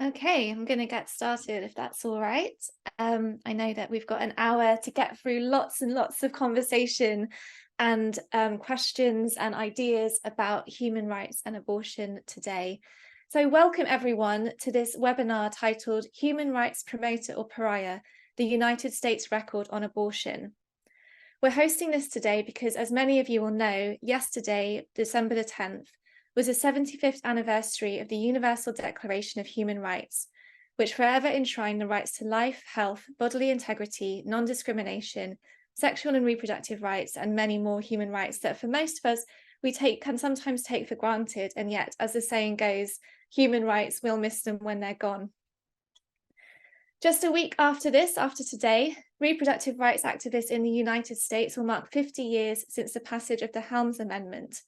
Okay, I'm going to get started if that's all right. I know that we've got an hour to get through lots and lots of conversation and questions and ideas about human rights and abortion today. So, welcome everyone to this webinar titled Human Rights Promoter or Pariah, the United States Record on Abortion. We're hosting this today because, as many of you will know, yesterday, December the 10th, was the 75th anniversary of the Universal Declaration of Human Rights, which forever enshrined the rights to life, health, bodily integrity, non-discrimination, sexual and reproductive rights, and many more human rights that for most of us can sometimes take for granted. And yet, as the saying goes, human rights, we'll miss them when they're gone. Just a week after today, reproductive rights activists in the United States will mark 50 years since the passage of the Helms Amendment,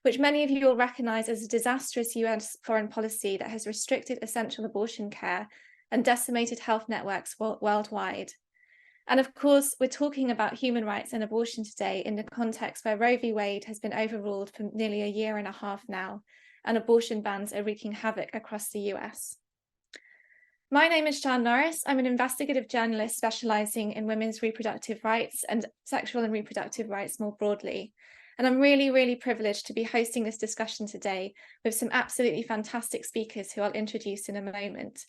which many of you will recognize as a disastrous US foreign policy that has restricted essential abortion care and decimated health networks worldwide. And of course, we're talking about human rights and abortion today in the context where Roe v. Wade has been overruled for nearly a year and a half now, and abortion bans are wreaking havoc across the US. My name is Sian Norris. I'm an investigative journalist specializing in women's reproductive rights and sexual and reproductive rights more broadly. And I'm really, really privileged to be hosting this discussion today with some absolutely fantastic speakers who I'll introduce in a moment.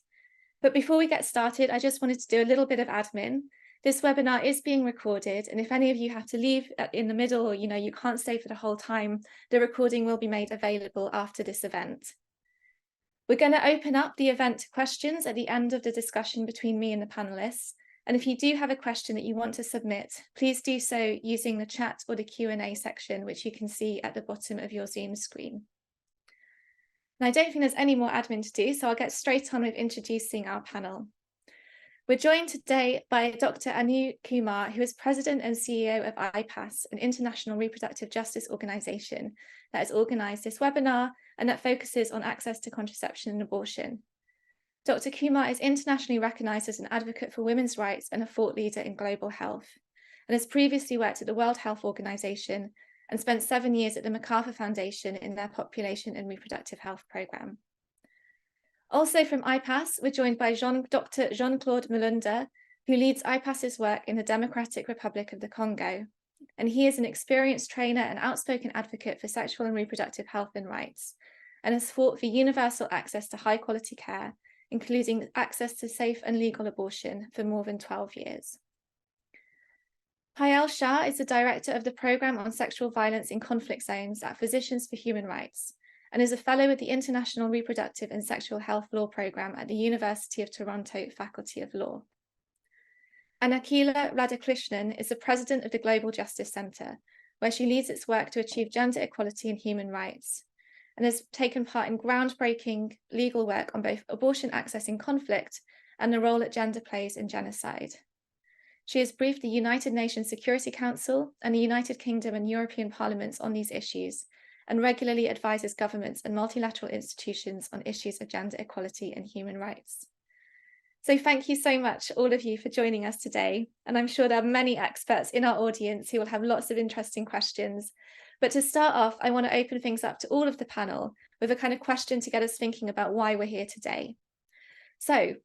But before we get started, I just wanted to do a little bit of admin. This webinar is being recorded, and if any of you have to leave in the middle or you can't stay for the whole time, the recording will be made available after this event. We're going to open up the event to questions at the end of the discussion between me and the panelists. And if you do have a question that you want to submit, please do so using the chat or the Q&A section, which you can see at the bottom of your Zoom screen. And I don't think there's any more admin to do, so I'll get straight on with introducing our panel. We're joined today by Dr. Anu Kumar, who is President and CEO of Ipas, an international reproductive justice organization that has organized this webinar and that focuses on access to contraception and abortion. Dr. Kumar is internationally recognized as an advocate for women's rights and a thought leader in global health, and has previously worked at the World Health Organization and spent 7 years at the MacArthur Foundation in their population and reproductive health program. Also from Ipas, we're joined by Dr. Jean-Claude Mulunda, who leads Ipas's work in the Democratic Republic of the Congo. And he is an experienced trainer and outspoken advocate for sexual and reproductive health and rights, and has fought for universal access to high quality care, including access to safe and legal abortion for more than 12 years. Payal Shah is the director of the Program on Sexual Violence in Conflict Zones at Physicians for Human Rights, and is a fellow with the International Reproductive and Sexual Health Law Program at the University of Toronto Faculty of Law. And Akila Radhakrishnan is the president of the Global Justice Centre, where she leads its work to achieve gender equality and human rights, and has taken part in groundbreaking legal work on both abortion access in conflict and the role that gender plays in genocide. She has briefed the United Nations Security Council and the United Kingdom and European parliaments on these issues, and regularly advises governments and multilateral institutions on issues of gender equality and human rights. So thank you so much, all of you, for joining us today. And I'm sure there are many experts in our audience who will have lots of interesting questions. But to start off, I want to open things up to all of the panel with a kind of question to get us thinking about why we're here today. So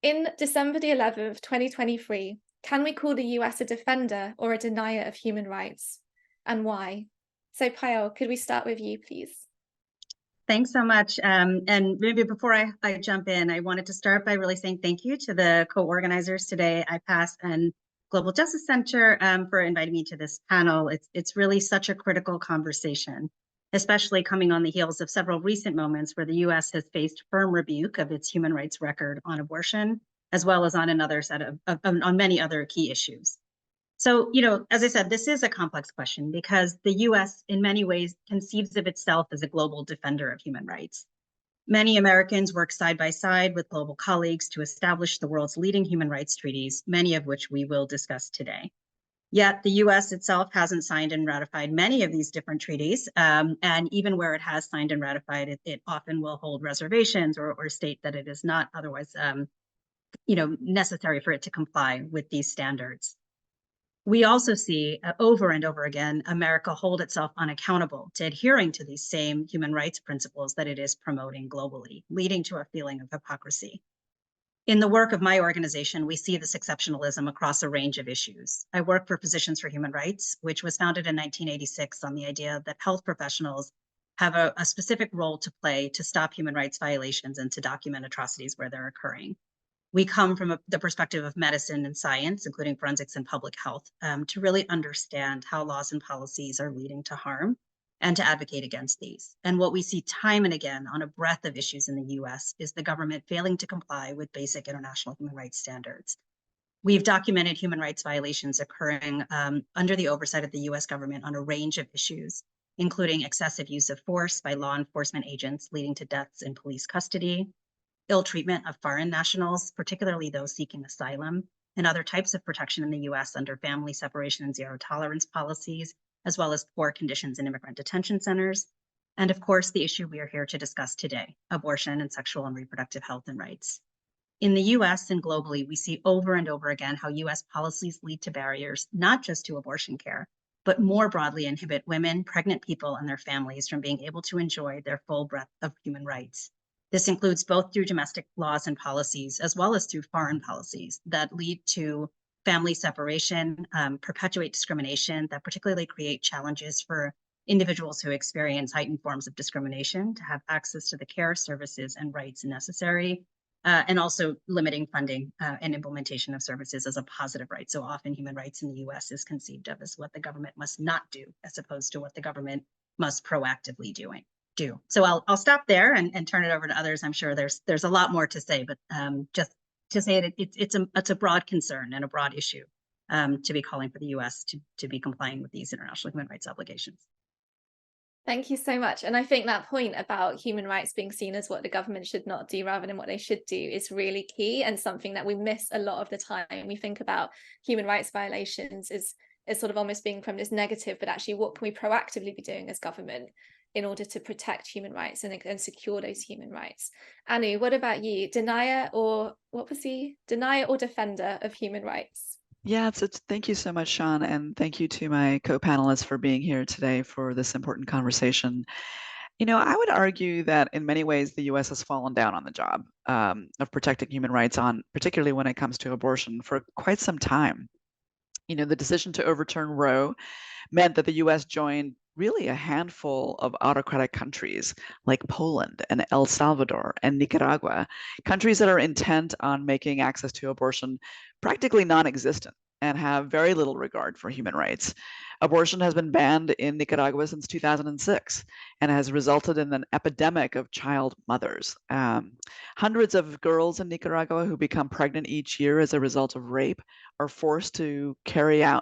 in December the 11th, 2023, can we call the US a defender or a denier of human rights, and why? So Payal, could we start with you, please? Thanks so much. And maybe before I jump in, I wanted to start by really saying thank you to the co-organizers today, Ipas and Global Justice Center, for inviting me to this panel. It's really such a critical conversation, especially coming on the heels of several recent moments where the US has faced firm rebuke of its human rights record on abortion, as well as on another set on many other key issues. So, as I said, this is a complex question because the US in many ways conceives of itself as a global defender of human rights. Many Americans work side by side with global colleagues to establish the world's leading human rights treaties, many of which we will discuss today. Yet the US itself hasn't signed and ratified many of these different treaties. And even where it has signed and ratified, it often will hold reservations or state that it is not otherwise necessary for it to comply with these standards. We also see over and over again, America hold itself unaccountable to adhering to these same human rights principles that it is promoting globally, leading to a feeling of hypocrisy. In the work of my organization, we see this exceptionalism across a range of issues. I work for Physicians for Human Rights, which was founded in 1986 on the idea that health professionals have a specific role to play to stop human rights violations and to document atrocities where they're occurring. We come from the perspective of medicine and science, including forensics and public health, to really understand how laws and policies are leading to harm and to advocate against these. And what we see time and again on a breadth of issues in the US is the government failing to comply with basic international human rights standards. We've documented human rights violations occurring under the oversight of the US government on a range of issues, including excessive use of force by law enforcement agents leading to deaths in police custody, ill treatment of foreign nationals, particularly those seeking asylum, and other types of protection in the US under family separation and zero tolerance policies, as well as poor conditions in immigrant detention centers. And of course, the issue we are here to discuss today, abortion and sexual and reproductive health and rights. In the US and globally, we see over and over again how US policies lead to barriers, not just to abortion care, but more broadly inhibit women, pregnant people, and their families from being able to enjoy their full breadth of human rights. This includes both through domestic laws and policies, as well as through foreign policies that lead to family separation, perpetuate discrimination, that particularly create challenges for individuals who experience heightened forms of discrimination to have access to the care, services, and rights necessary, and also limiting funding and implementation of services as a positive right. So often human rights in the US is conceived of as what the government must not do, as opposed to what the government must proactively do. So I'll stop there and turn it over to others. I'm sure there's a lot more to say, but just to say that it's a broad concern and a broad issue to be calling for the US to be complying with these international human rights obligations. Thank you so much. And I think that point about human rights being seen as what the government should not do rather than what they should do is really key, and something that we miss a lot of the time. We think about human rights violations as sort of almost being from this negative, but actually what can we proactively be doing as government in order to protect human rights and secure those human rights? Anu, what about you? Denier or defender of human rights? Yeah, thank you so much, Sean, and thank you to my co-panelists for being here today for this important conversation. I would argue that in many ways the U.S. has fallen down on the job of protecting human rights, particularly when it comes to abortion, for quite some time. The decision to overturn Roe meant that the U.S. joined really a handful of autocratic countries like Poland and El Salvador and Nicaragua, countries that are intent on making access to abortion practically non-existent and have very little regard for human rights. Abortion has been banned in Nicaragua since 2006 and has resulted in an epidemic of child mothers. Hundreds of girls in Nicaragua who become pregnant each year as a result of rape are forced to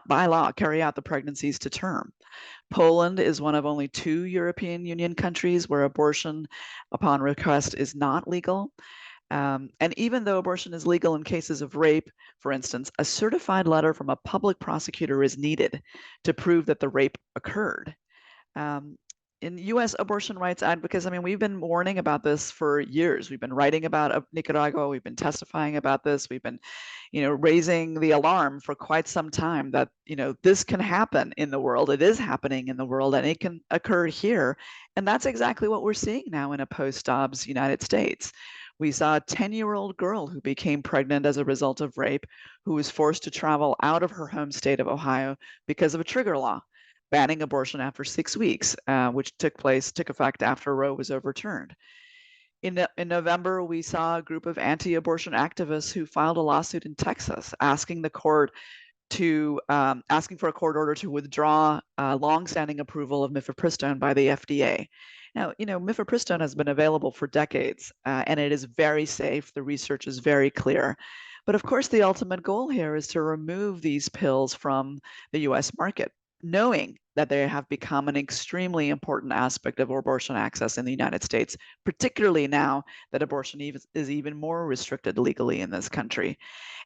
by law, carry out the pregnancies to term. Poland is one of only 2 European Union countries where abortion upon request is not legal. And even though abortion is legal in cases of rape, for instance, a certified letter from a public prosecutor is needed to prove that the rape occurred. In U.S. abortion rights advocates, we've been warning about this for years. We've been writing about Nicaragua. We've been testifying about this. We've been, raising the alarm for quite some time that, this can happen in the world. It is happening in the world, and it can occur here. And that's exactly what we're seeing now in a post-Dobbs United States. We saw a 10-year-old girl who became pregnant as a result of rape, who was forced to travel out of her home state of Ohio because of a trigger law banning abortion after 6 weeks, which took effect after Roe was overturned. In November, we saw a group of anti-abortion activists who filed a lawsuit in Texas asking for a court order to withdraw longstanding approval of mifepristone by the FDA. Now, mifepristone has been available for decades, and it is very safe. The research is very clear. But of course, the ultimate goal here is to remove these pills from the U.S. market, knowing that they have become an extremely important aspect of abortion access in the United States, particularly now that abortion is even more restricted legally in this country.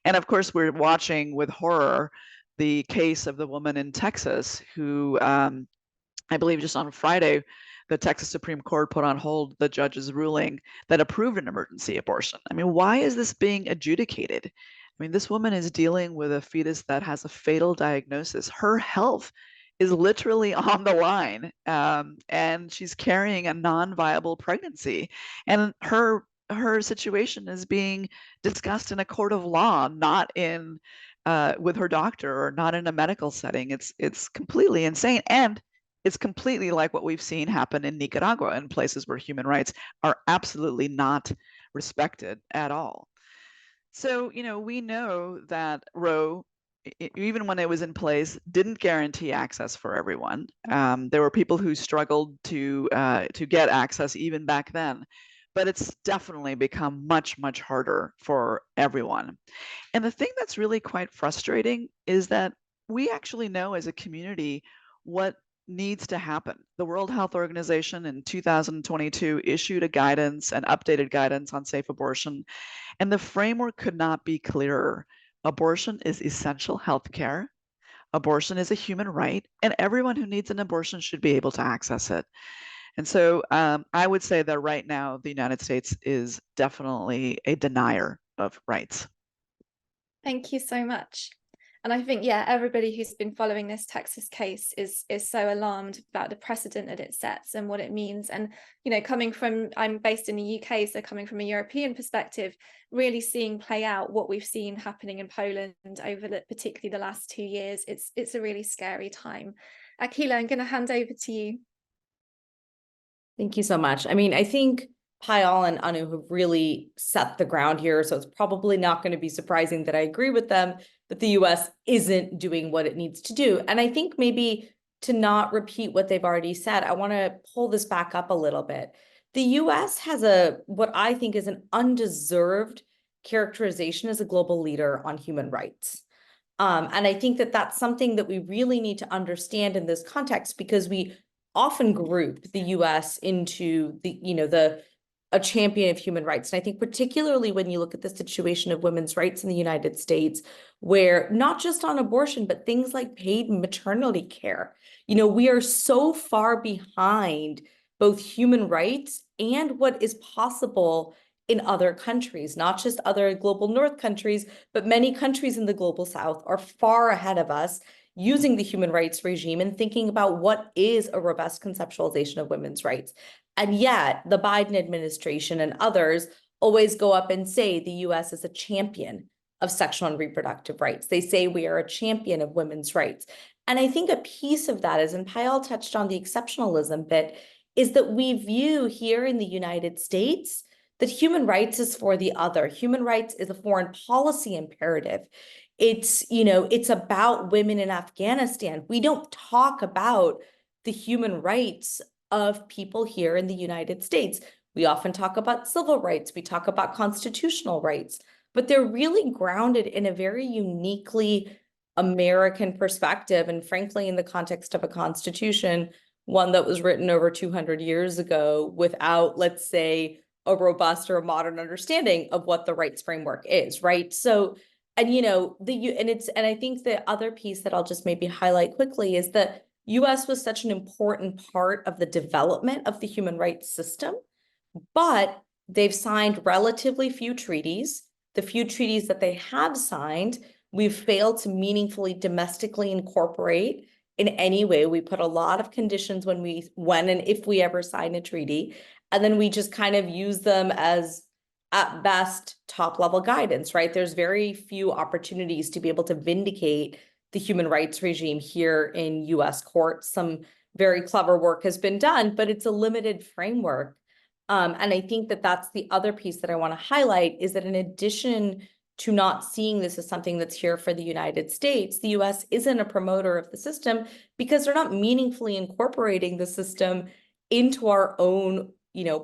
And of course, we're watching with horror the case of the woman in Texas who, I believe just on Friday, the Texas Supreme Court put on hold the judge's ruling that approved an emergency abortion. Why is this being adjudicated? I mean, this woman is dealing with a fetus that has a fatal diagnosis. Her health is literally on the line, and she's carrying a non-viable pregnancy, and her situation is being discussed in a court of law, not in with her doctor or not in a medical setting. It's completely insane, and it's completely like what we've seen happen in Nicaragua and places where human rights are absolutely not respected at all. So, we know that Roe, even when it was in place, didn't guarantee access for everyone. There were people who struggled to get access even back then, but it's definitely become much, much harder for everyone. And the thing that's really quite frustrating is that we actually know as a community what needs to happen. The World Health Organization in 2022 issued a guidance, an updated guidance on safe abortion, and the framework could not be clearer. Abortion is essential health care. Abortion is a human right, and everyone who needs an abortion should be able to access it. And so I would say that right now, the United States is definitely a denier of rights. Thank you so much. And I think, yeah, everybody who's been following this Texas case is so alarmed about the precedent that it sets and what it means. And, coming from, I'm based in the UK, so coming from a European perspective, really seeing play out what we've seen happening in Poland over particularly the last 2 years, it's a really scary time. Akila, I'm going to hand over to you. Thank you so much. I mean, I think Payal and Anu have really set the ground here, so it's probably not going to be surprising that I agree with them that the US isn't doing what it needs to do. And I think maybe to not repeat what they've already said, I want to pull this back up a little bit. The US has what I think is an undeserved characterization as a global leader on human rights. And I think that that's something that we really need to understand in this context, because we often group the US into a champion of human rights. And I think particularly when you look at the situation of women's rights in the United States, where not just on abortion, but things like paid maternity care, we are so far behind both human rights and what is possible in other countries, not just other global North countries, but many countries in the global South are far ahead of us using the human rights regime and thinking about what is a robust conceptualization of women's rights. And yet the Biden administration and others always go up and say the US is a champion of sexual and reproductive rights. They say we are a champion of women's rights. And I think a piece of that is, and Payal touched on the exceptionalism bit, is that we view here in the United States that human rights is for the other. Human rights is a foreign policy imperative. It's about women in Afghanistan. We don't talk about the human rights of people here in the United States. We often talk about civil rights, we talk about constitutional rights, but they're really grounded in a very uniquely American perspective. And frankly, in the context of a constitution, one that was written over 200 years ago without, let's say, a robust or a modern understanding of what the rights framework is, right? So, and I think the other piece that I'll just maybe highlight quickly is that US was such an important part of the development of the human rights system, but they've signed relatively few treaties. The few treaties that they have signed, we've failed to meaningfully domestically incorporate in any way. We put a lot of conditions when and if we ever sign a treaty, and then we just kind of use them as, at best, top-level guidance, right? There's very few opportunities to be able to vindicate the human rights regime here in US courts. Some very clever work has been done, but it's a limited framework. And I think that that's the other piece that I want to highlight, is that in addition to not seeing this as something that's here for the United States, the US isn't a promoter of the system because they're not meaningfully incorporating the system into our own,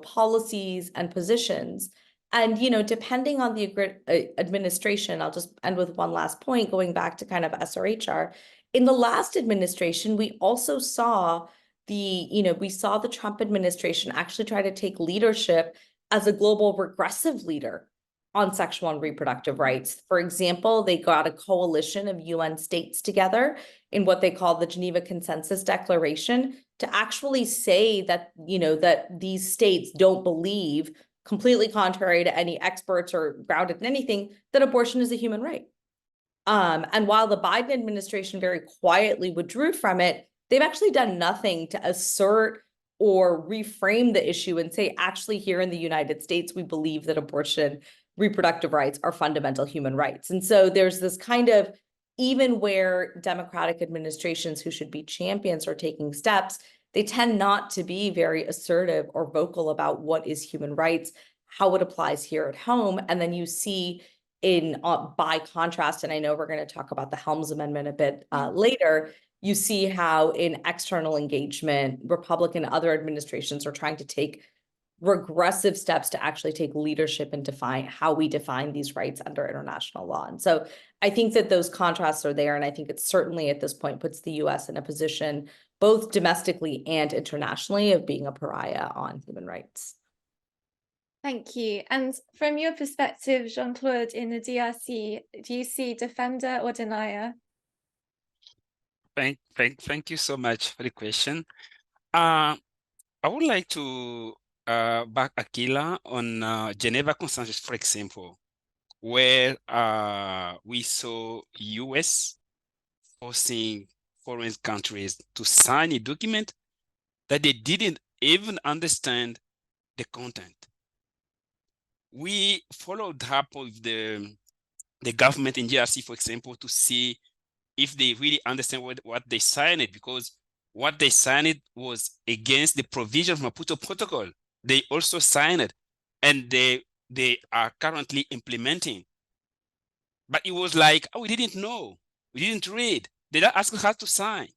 policies and positions. And, depending on the administration, I'll just end with one last point, going back to kind of SRHR. In the last administration, we also saw we saw the Trump administration actually try to take leadership as a global regressive leader on sexual and reproductive rights. For example, they got a coalition of UN states together in what they call the Geneva Consensus Declaration to actually say that, that these states don't believe completely contrary to any experts or grounded in anything, that abortion is a human right. And while the Biden administration very quietly withdrew from it, they've actually done nothing to assert or reframe the issue and say, actually, here in the United States, we believe that abortion, reproductive rights are fundamental human rights. And so there's this kind of, even where Democratic administrations who should be champions are taking steps, they tend not to be very assertive or vocal about what is human rights, how it applies here at home. And then you see by contrast, and I know we're going to talk about the Helms Amendment a bit later, you see how in external engagement, Republican and other administrations are trying to take regressive steps to actually take leadership and define how we define these rights under international law. And so I think that those contrasts are there. And I think it certainly at this point puts the US in a position, both domestically and internationally, of being a pariah on human rights. Thank you. And from your perspective, Jean-Claude, in the DRC, do you see defender or denier? Thank you so much for the question. I would like to back Akila on Geneva Consensus, for example, where we saw US forcing foreign countries to sign a document that they didn't even understand the content. We followed up with the government in DRC, for example, to see if they really understand what they signed, because what they signed was against the provision of Maputo Protocol. They also signed it, and they are currently implementing. But it was like, oh, we didn't know, we didn't read. They don't ask us to sign.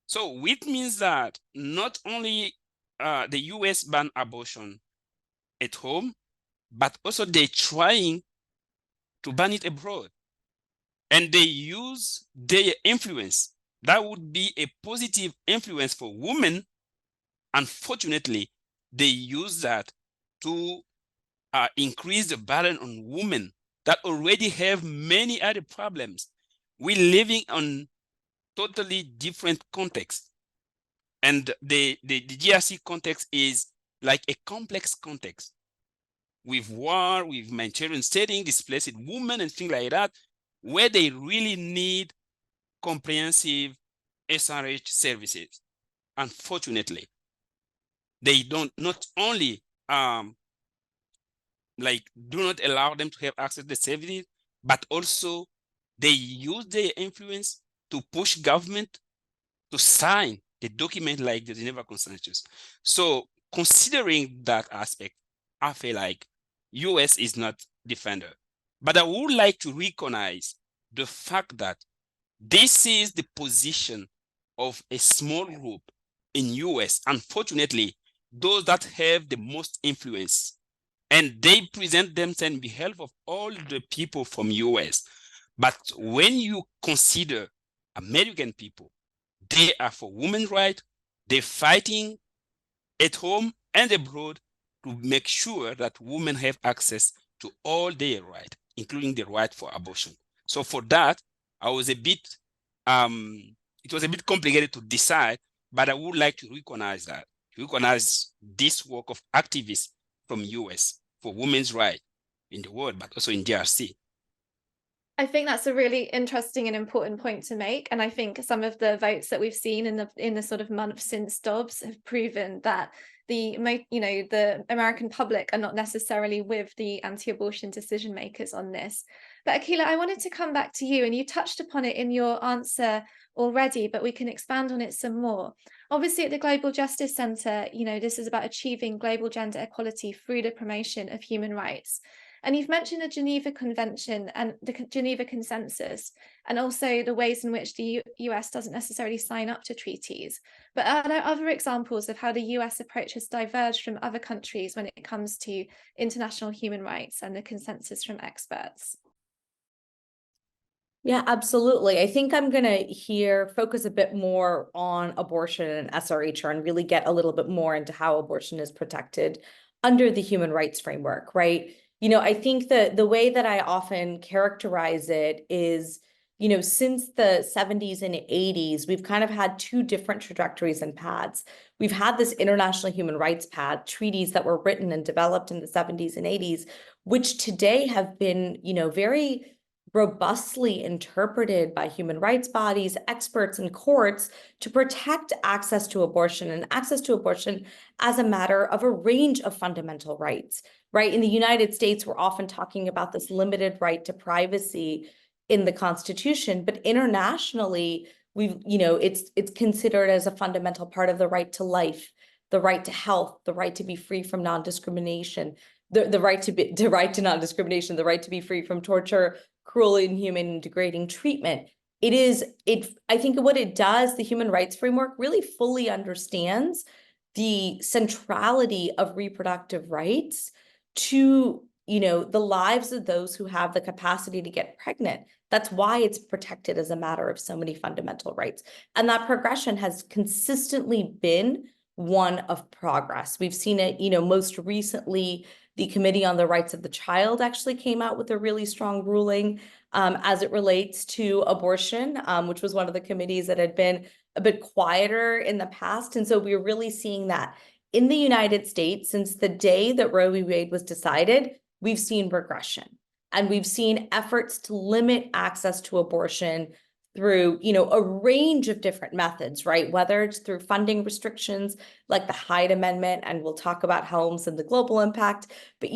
So which means that not only the US ban abortion at home, but also they're trying to ban it abroad. And they use their influence. That would be a positive influence for women. Unfortunately, they use that to increase the burden on women that already have many other problems. We're living on totally different context. And the GRC context is like a complex context, with war, with humanitarian setting, displaced women and things like that, where they really need comprehensive SRH services. Unfortunately, they don't not only do not allow them to have access to the services, but also they use their influence to push government to sign the document like the Geneva Consensus. So considering that aspect, I feel like US is not defender. But I would like to recognize the fact that this is the position of a small group in US, unfortunately, those that have the most influence. And they present themselves on behalf of all the people from US. But when you consider American people, they are for women's rights, they're fighting at home and abroad to make sure that women have access to all their rights, including the right for abortion. So for that, I was a bit, it was a bit complicated to decide, but I would like to recognize this work of activists from US for women's rights in the world, but also in DRC. I think that's a really interesting and important point to make. And I think some of the votes that we've seen in the sort of month since Dobbs have proven that the American public are not necessarily with the anti-abortion decision makers on this. But Akila, I wanted to come back to you, and you touched upon it in your answer already, but we can expand on it some more. Obviously, at the Global Justice Centre, this is about achieving global gender equality through the promotion of human rights. And you've mentioned the Geneva Convention and the Geneva Consensus, and also the ways in which the US doesn't necessarily sign up to treaties. But are there other examples of how the US approach has diverged from other countries when it comes to international human rights and the consensus from experts? Yeah, absolutely. I think I'm going to focus a bit more on abortion and SRHR and really get a little bit more into how abortion is protected under the human rights framework, right? I think that the way that I often characterize it is since the 70s and 80s, we've kind of had two different trajectories and paths. We've had this international human rights path, treaties that were written and developed in the 70s and 80s, which today have been, very robustly interpreted by human rights bodies, experts, and courts to protect access to abortion, and access to abortion as a matter of a range of fundamental rights, right? In the United States, we're often talking about this limited right to privacy in the Constitution, but internationally, it's considered as a fundamental part of the right to life, the right to health, the right to be free from non-discrimination, the right to non-discrimination, the right to be free from torture, cruel, inhuman, and degrading treatment. I think what it does, the human rights framework really fully understands the centrality of reproductive rights to, the lives of those who have the capacity to get pregnant. That's why it's protected as a matter of so many fundamental rights. And that progression has consistently been one of progress. We've seen it, most recently, the Committee on the Rights of the Child actually came out with a really strong ruling as it relates to abortion, which was one of the committees that had been a bit quieter in the past. And so we're really seeing that in the United States, since the day that Roe v. Wade was decided, we've seen regression. And we've seen efforts to limit access to abortion through, a range of different methods, right? Whether it's through funding restrictions like the Hyde Amendment, and we'll talk about Helms and the global impact, but,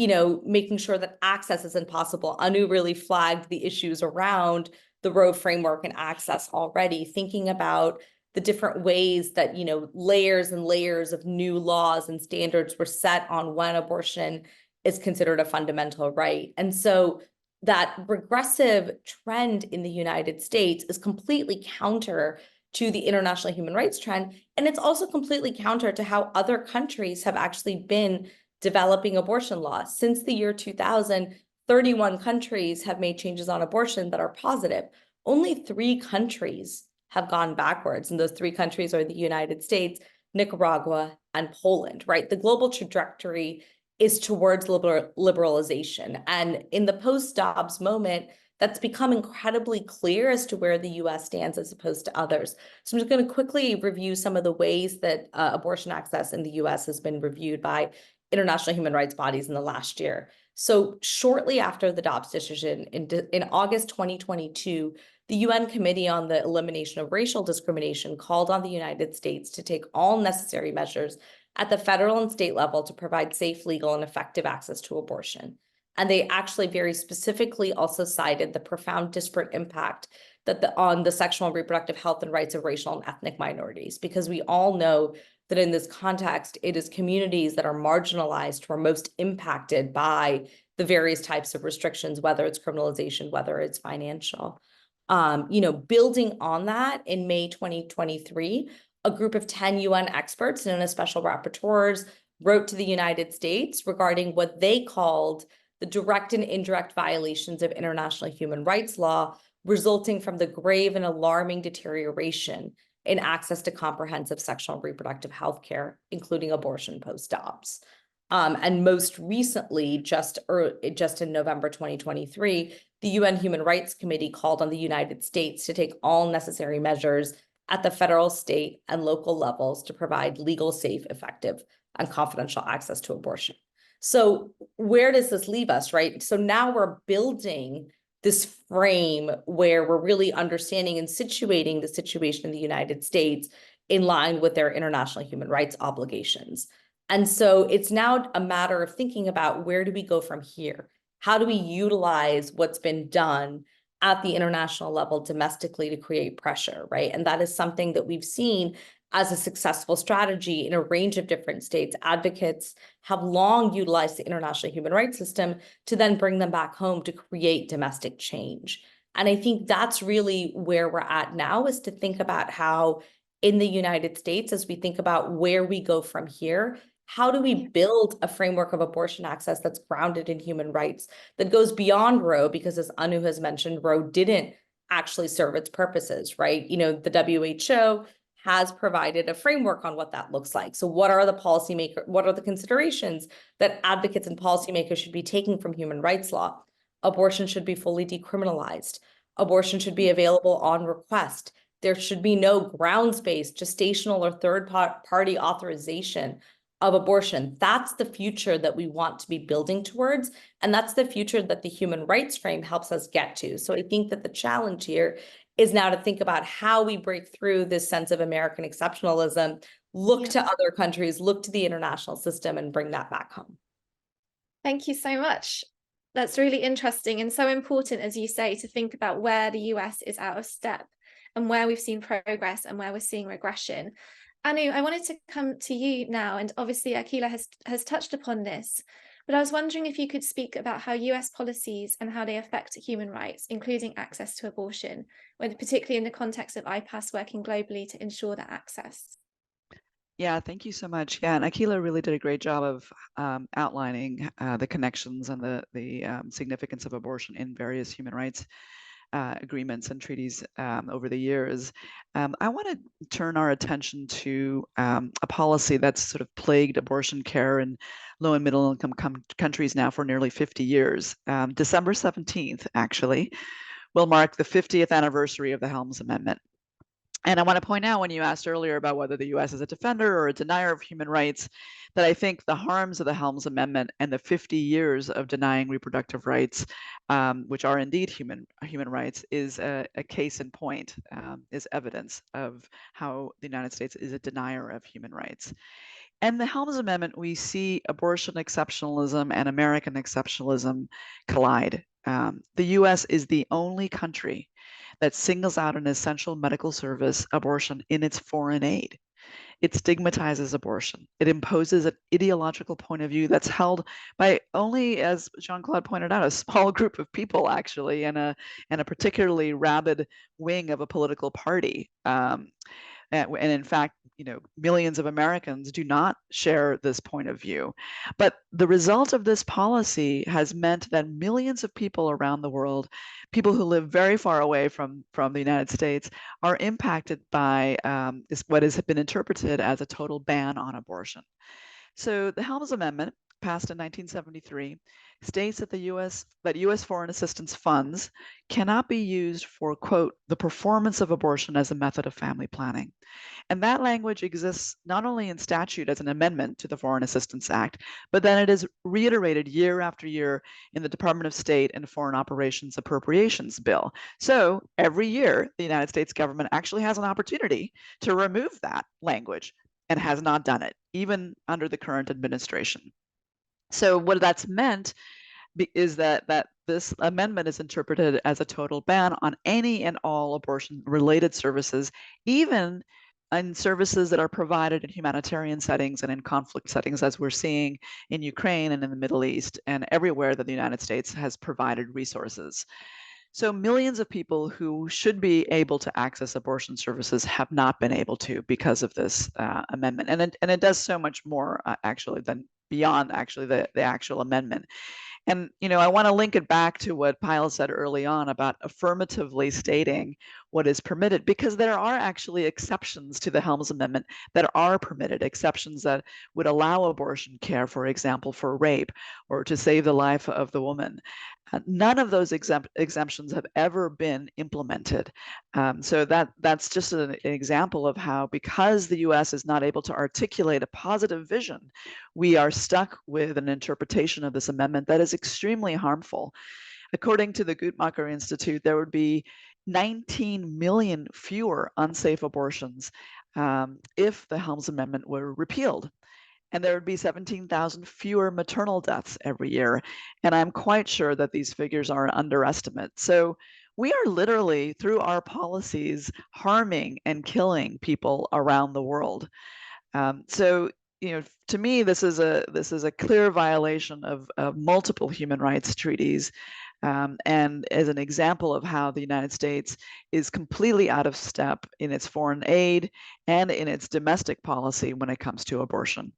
making sure that access isn't possible. Anu really flagged the issues around the Roe framework and access already, thinking about the different ways that, layers and layers of new laws and standards were set on when abortion is considered a fundamental right. And so that regressive trend in the United States is completely counter to the international human rights trend. And it's also completely counter to how other countries have actually been developing abortion laws. Since the year 2000, 31 countries have made changes on abortion that are positive. Only 3 countries have gone backwards. And those 3 countries are the United States, Nicaragua, and Poland, right? The global trajectory is towards liberalization. And in the post-Dobbs moment, that's become incredibly clear as to where the US stands as opposed to others. So I'm just going to quickly review some of the ways that abortion access in the US has been reviewed by international human rights bodies in the last year. So shortly after the Dobbs decision in August 2022, the UN Committee on the Elimination of Racial Discrimination called on the United States to take all necessary measures at the federal and state level to provide safe, legal, and effective access to abortion. And they actually very specifically also cited the profound disparate impact that on the sexual and reproductive health and rights of racial and ethnic minorities, because we all know that in this context, it is communities that are marginalized who are most impacted by the various types of restrictions, whether it's criminalization, whether it's financial. Building on that, in May 2023, a group of 10 UN experts known as special rapporteurs wrote to the United States regarding what they called the direct and indirect violations of international human rights law resulting from the grave and alarming deterioration in access to comprehensive sexual and reproductive health care, including abortion post-Dobbs. And most recently, just in November 2023, the UN Human Rights Committee called on the United States to take all necessary measures at the federal, state, and local levels to provide legal, safe, effective, and confidential access to abortion. So where does this leave us, right? So now we're building this frame where we're really understanding and situating the situation in the United States in line with their international human rights obligations. And so it's now a matter of thinking about, where do we go from here? How do we utilize what's been done at the international level domestically to create pressure, right? And that is something that we've seen as a successful strategy in a range of different states. Advocates have long utilized the international human rights system to then bring them back home to create domestic change. And I think that's really where we're at now, is to think about how in the United States, as we think about where we go from here, how do we build a framework of abortion access that's grounded in human rights, that goes beyond Roe? Because as Anu has mentioned, Roe didn't actually serve its purposes, right? The WHO has provided a framework on what that looks like. So what are the considerations that advocates and policymakers should be taking from human rights law? Abortion should be fully decriminalized. Abortion should be available on request. There should be no grounds-based, gestational, or third-party authorization of abortion. That's the future that we want to be building towards, and that's the future that the human rights frame helps us get to. So I think that the challenge here is now to think about how we break through this sense of American exceptionalism, look to other countries, look to the international system, and bring that back home. Thank you so much. That's really interesting and so important, as you say, to think about where the US is out of step and where we've seen progress and where we're seeing regression. Anu, I wanted to come to you now, and obviously Akila has touched upon this, but I was wondering if you could speak about how US policies and how they affect human rights, including access to abortion, particularly in the context of Ipas working globally to ensure that access. Yeah, thank you so much. Yeah, and Akila really did a great job of outlining the connections and the significance of abortion in various human rights agreements and treaties over the years. I want to turn our attention to a policy that's sort of plagued abortion care in low and middle income countries now for nearly 50 years. December 17th, actually, will mark the 50th anniversary of the Helms Amendment. And I want to point out, when you asked earlier about whether the US is a defender or a denier of human rights, that I think the harms of the Helms Amendment and the 50 years of denying reproductive rights, which are indeed human rights, is a case in point, is evidence of how the United States is a denier of human rights. And the Helms Amendment, we see abortion exceptionalism and American exceptionalism collide. The US is the only country that singles out an essential medical service, abortion, in its foreign aid. It stigmatizes abortion. It imposes an ideological point of view that's held by only, as Jean-Claude pointed out, a small group of people, actually, and a particularly rabid wing of a political party. And in fact, millions of Americans do not share this point of view. But the result of this policy has meant that millions of people around the world, people who live very far away from the United States, are impacted by what has been interpreted as a total ban on abortion. So the Helms Amendment, passed in 1973, states that U.S. foreign assistance funds cannot be used for, quote, the performance of abortion as a method of family planning. And that language exists not only in statute as an amendment to the Foreign Assistance Act, but then it is reiterated year after year in the Department of State and Foreign Operations Appropriations Bill. So every year, the United States government actually has an opportunity to remove that language and has not done it, even under the current administration. So what that's meant is that this amendment is interpreted as a total ban on any and all abortion-related services, even in services that are provided in humanitarian settings and in conflict settings, as we're seeing in Ukraine and in the Middle East and everywhere that the United States has provided resources. So millions of people who should be able to access abortion services have not been able to because of this amendment. And it does so much more actually than beyond actually the actual amendment. And, I want to link it back to what Pyle said early on about affirmatively stating what is permitted, because there are actually exceptions to the Helms Amendment that are permitted, exceptions that would allow abortion care, for example, for rape or to save the life of the woman. None of those exemptions have ever been implemented. So that's just an example of how, because the US is not able to articulate a positive vision, we are stuck with an interpretation of this amendment that is extremely harmful. According to the Guttmacher Institute, there would be 19 million fewer unsafe abortions if the Helms Amendment were repealed. And there would be 17,000 fewer maternal deaths every year. And I'm quite sure that these figures are an underestimate. So we are literally, through our policies, harming and killing people around the world. So to me, this is a clear violation of multiple human rights treaties, and as an example of how the United States is completely out of step in its foreign aid and in its domestic policy when it comes to abortion.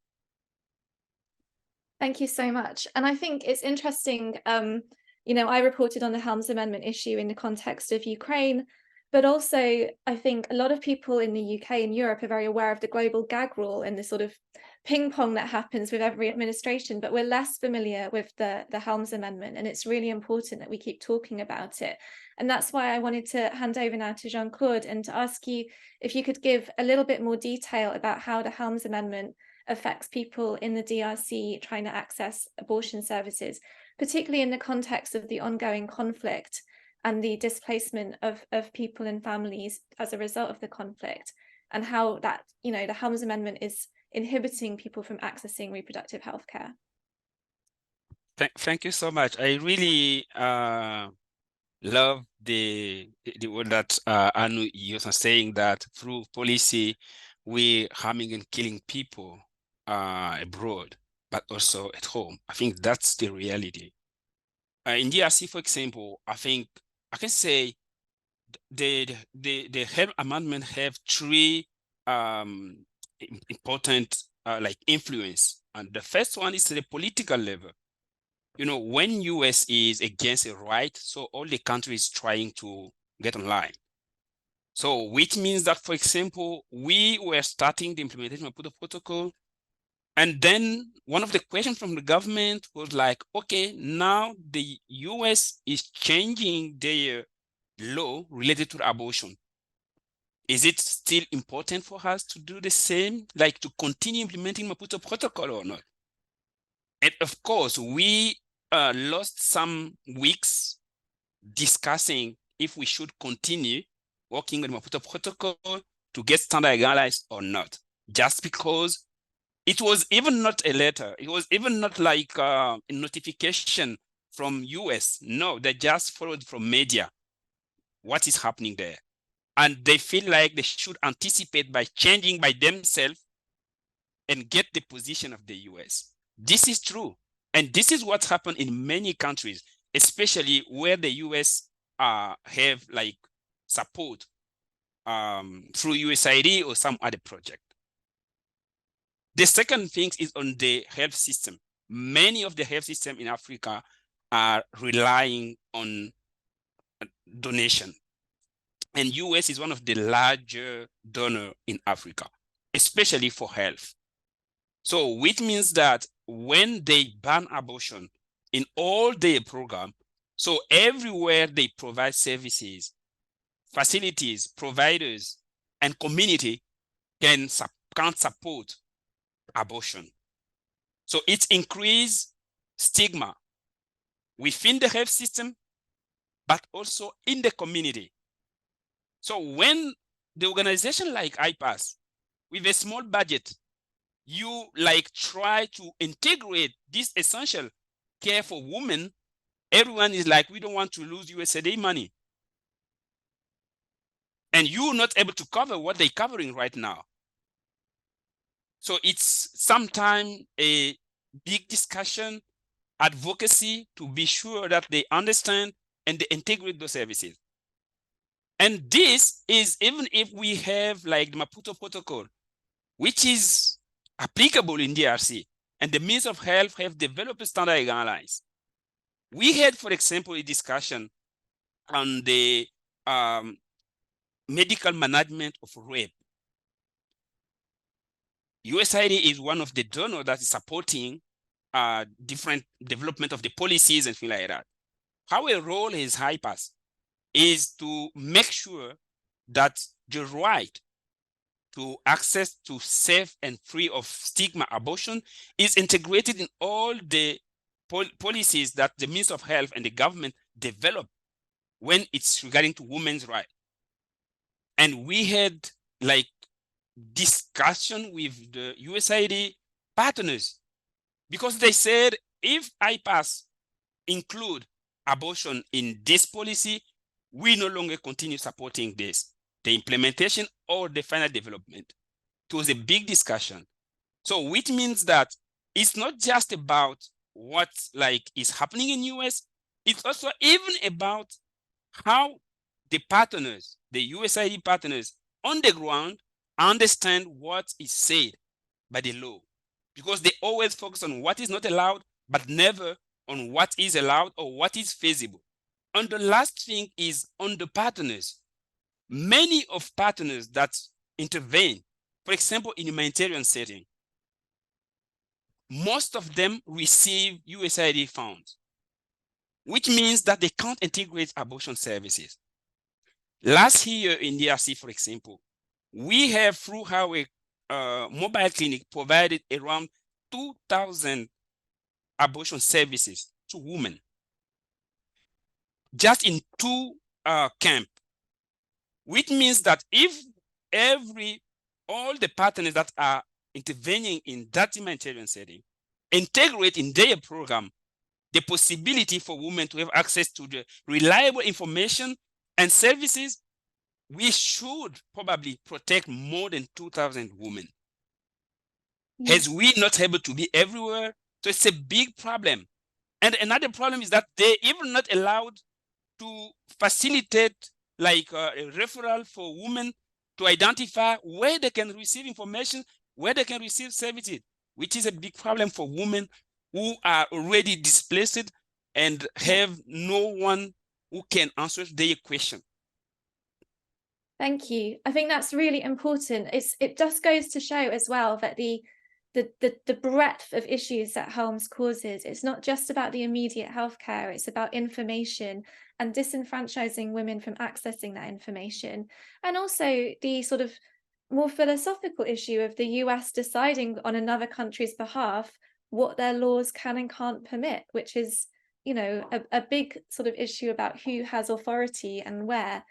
Thank you so much. And I think it's interesting, I reported on the Helms Amendment issue in the context of Ukraine, but also I think a lot of people in the UK and Europe are very aware of the global gag rule and the sort of ping pong that happens with every administration, but we're less familiar with the Helms Amendment, and it's really important that we keep talking about it. And that's why I wanted to hand over now to Jean-Claude and to ask you if you could give a little bit more detail about how the Helms Amendment affects people in the DRC trying to access abortion services, particularly in the context of the ongoing conflict and the displacement of people and families as a result of the conflict, and how that, you know, the Helms Amendment is inhibiting people from accessing reproductive health care. Thank you so much. I really love the word that Anu used, saying that through policy, we're harming and killing people abroad, but also at home. I think that's the reality. In DRC, for example, I think I can say the Helms Amendment have three important like influence, and the first one is the political level. You know, when US is against a right, so all the countries trying to get online. So which means that, for example, we were starting the implementation of the protocol, and then one of the questions from the government was like, okay, now the US is changing their law related to abortion. Is it still important for us to do the same, like to continue implementing Maputo Protocol or not? And of course, we lost some weeks discussing if we should continue working with Maputo Protocol to get standard guidelines or not, just because it was even not a letter. It was even not like a notification from US. No, they just followed from media what is happening there. And they feel like they should anticipate by changing by themselves and get the position of the US. This is true. And this is what's happened in many countries, especially where the US have like support through USAID or some other project. The second thing is on the health system. Many of the health systems in Africa are relying on donation. And US is one of the larger donors in Africa, especially for health. So which means that when they ban abortion in all their program, so everywhere they provide services, facilities, providers, and community can support abortion. So it's increased stigma within the health system, but also in the community. So when the organization like Ipas, with a small budget, you like try to integrate this essential care for women, everyone is like, we don't want to lose USAID money. And you're not able to cover what they're covering right now. So it's sometimes a big discussion, advocacy to be sure that they understand and they integrate those services. And this is even if we have like the Maputo Protocol, which is applicable in DRC, and the Ministry of Health have developed standard guidelines. We had, for example, a discussion on the medical management of rape. USAID is one of the donors that is supporting different development of the policies and things like that. Our role as Ipas is to make sure that the right to access to safe and free of stigma abortion is integrated in all the policies that the Ministry of Health and the government develop when it's regarding to women's rights. And we had like discussion with the USAID partners because they said if Ipas include abortion in this policy, we no longer continue supporting this, the implementation or the final development. It was a big discussion. So which means that it's not just about what like is happening in US, it's also even about how the partners, the USAID partners on the ground understand what is said by the law, because they always focus on what is not allowed, but never on what is allowed or what is feasible. And the last thing is on the partners. Many of partners that intervene, for example, in humanitarian setting, most of them receive USAID funds, which means that they can't integrate abortion services. Last year in DRC, for example, we have, through our mobile clinic, provided around 2,000 abortion services to women, just in 2 camps, which means that if all the partners that are intervening in that humanitarian setting integrate in their program the possibility for women to have access to the reliable information and services, we should probably protect more than 2,000 women. As we not able to be everywhere, so it's a big problem. And another problem is that they even not allowed to facilitate like a referral for women to identify where they can receive information, where they can receive services, which is a big problem for women who are already displaced and have no one who can answer their question. Thank you. I think that's really important. It just goes to show as well that the breadth of issues that Helms causes, it's not just about the immediate healthcare, it's about information and disenfranchising women from accessing that information. And also the sort of more philosophical issue of the US deciding on another country's behalf what their laws can and can't permit, which is, you know, a big sort of issue about who has authority and where.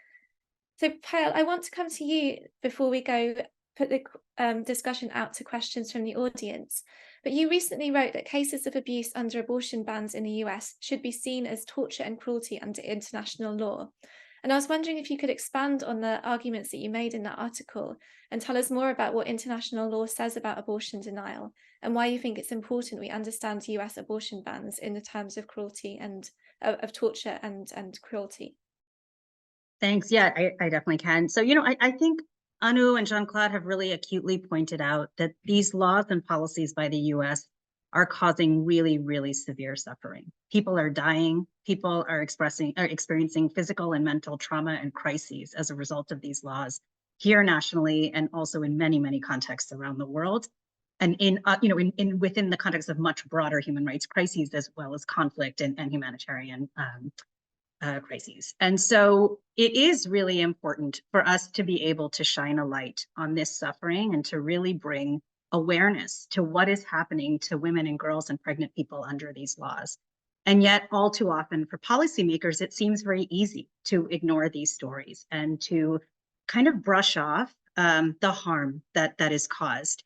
So Pariah, I want to come to you before we go put the discussion out to questions from the audience. But you recently wrote that cases of abuse under abortion bans in the US should be seen as torture and cruelty under international law. And I was wondering if you could expand on the arguments that you made in that article and tell us more about what international law says about abortion denial and why you think it's important we understand US abortion bans in the terms of cruelty and of torture and cruelty. Thanks. Yeah, I definitely can. So, I think Anu and Jean-Claude have really acutely pointed out that these laws and policies by the US are causing really, really severe suffering. People are dying. People are experiencing physical and mental trauma and crises as a result of these laws here nationally and also in many, many contexts around the world. And within the context of much broader human rights crises, as well as conflict and humanitarian crises. And so it is really important for us to be able to shine a light on this suffering and to really bring awareness to what is happening to women and girls and pregnant people under these laws. And yet all too often for policymakers, it seems very easy to ignore these stories and to kind of brush off the harm that is caused.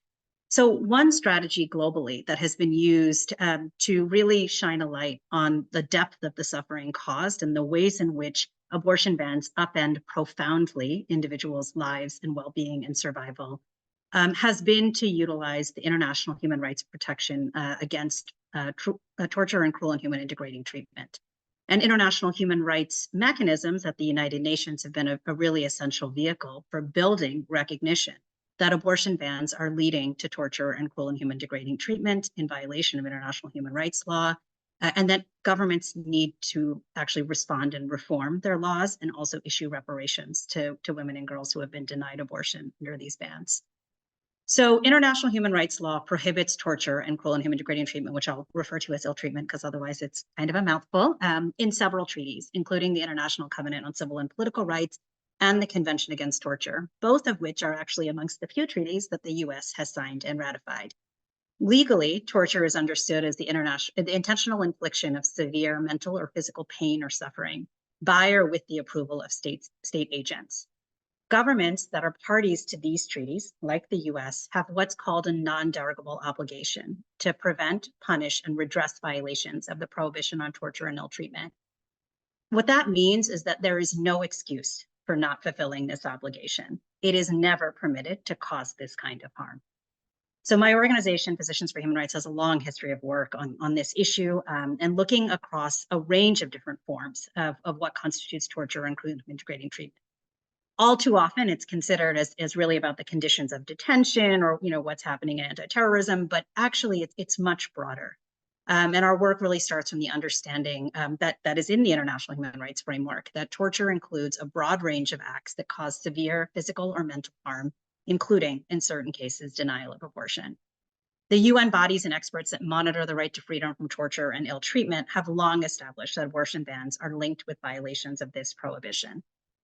So one strategy globally that has been used to really shine a light on the depth of the suffering caused and the ways in which abortion bans upend profoundly individuals' lives and well-being and survival has been to utilize the international human rights protection against torture and cruel and inhuman and degrading treatment. And international human rights mechanisms at the United Nations have been a really essential vehicle for building recognition that abortion bans are leading to torture and cruel and inhuman degrading treatment in violation of international human rights law, and that governments need to actually respond and reform their laws and also issue reparations to women and girls who have been denied abortion under these bans. So international human rights law prohibits torture and cruel and inhuman degrading treatment, which I'll refer to as ill treatment because otherwise it's kind of a mouthful, in several treaties, including the International Covenant on Civil and Political Rights and the Convention Against Torture, both of which are actually amongst the few treaties that the US has signed and ratified. Legally, torture is understood as the intentional infliction of severe mental or physical pain or suffering by or with the approval of state agents. Governments that are parties to these treaties, like the US, have what's called a non-derogable obligation to prevent, punish, and redress violations of the prohibition on torture and ill treatment. What that means is that there is no excuse for not fulfilling this obligation. It is never permitted to cause this kind of harm. So my organization, Physicians for Human Rights, has a long history of work on this issue and looking across a range of different forms of what constitutes torture and cruel and degrading treatment. All too often, it's considered as really about the conditions of detention or what's happening in anti-terrorism, but actually it's much broader. And our work really starts from the understanding that is in the international human rights framework, that torture includes a broad range of acts that cause severe physical or mental harm, including, in certain cases, denial of abortion. The UN bodies and experts that monitor the right to freedom from torture and ill treatment have long established that abortion bans are linked with violations of this prohibition.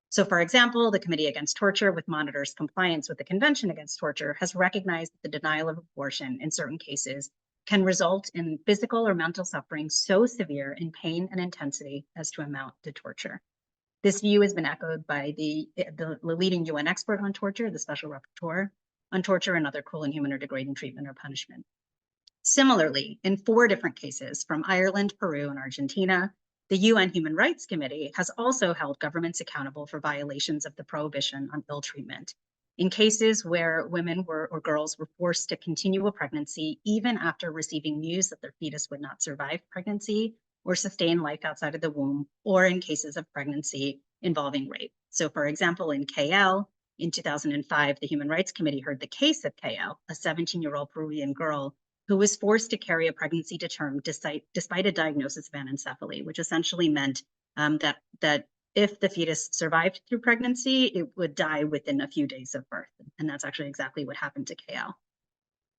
So, for example, the Committee Against Torture, with monitors compliance with the Convention Against Torture, has recognized that the denial of abortion in certain cases can result in physical or mental suffering so severe in pain and intensity as to amount to torture. This view has been echoed by the leading UN expert on torture, the Special Rapporteur on torture and other cruel, inhuman, or degrading treatment or punishment. Similarly, in 4 different cases from Ireland, Peru, and Argentina, the UN Human Rights Committee has also held governments accountable for violations of the prohibition on ill treatment. In cases where women or girls were forced to continue a pregnancy even after receiving news that their fetus would not survive pregnancy or sustain life outside of the womb, or in cases of pregnancy involving rape. So, for example, in KL, in 2005, the Human Rights Committee heard the case of KL, a 17-year-old Peruvian girl who was forced to carry a pregnancy to term despite a diagnosis of anencephaly, which essentially meant that if the fetus survived through pregnancy, it would die within a few days of birth. And that's actually exactly what happened to KL.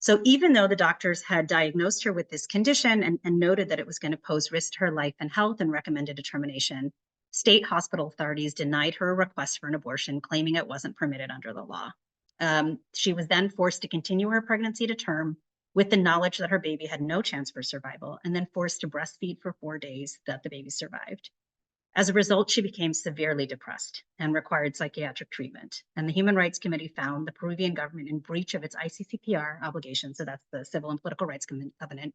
So even though the doctors had diagnosed her with this condition and noted that it was going to pose risk to her life and health and recommended a termination, state hospital authorities denied her a request for an abortion, claiming it wasn't permitted under the law. She was then forced to continue her pregnancy to term with the knowledge that her baby had no chance for survival, and then forced to breastfeed for 4 days that the baby survived. As a result, she became severely depressed and required psychiatric treatment. And the Human Rights Committee found the Peruvian government in breach of its ICCPR obligation, so that's the Civil and Political Rights Covenant,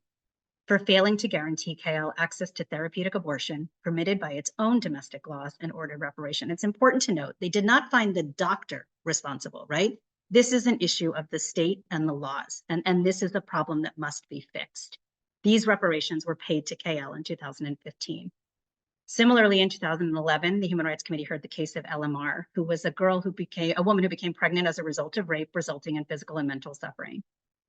for failing to guarantee KL access to therapeutic abortion permitted by its own domestic laws and ordered reparation. It's important to note, they did not find the doctor responsible, right? This is an issue of the state and the laws, and this is a problem that must be fixed. These reparations were paid to KL in 2015. Similarly, in 2011, the Human Rights Committee heard the case of LMR, who was a woman who became pregnant as a result of rape, resulting in physical and mental suffering.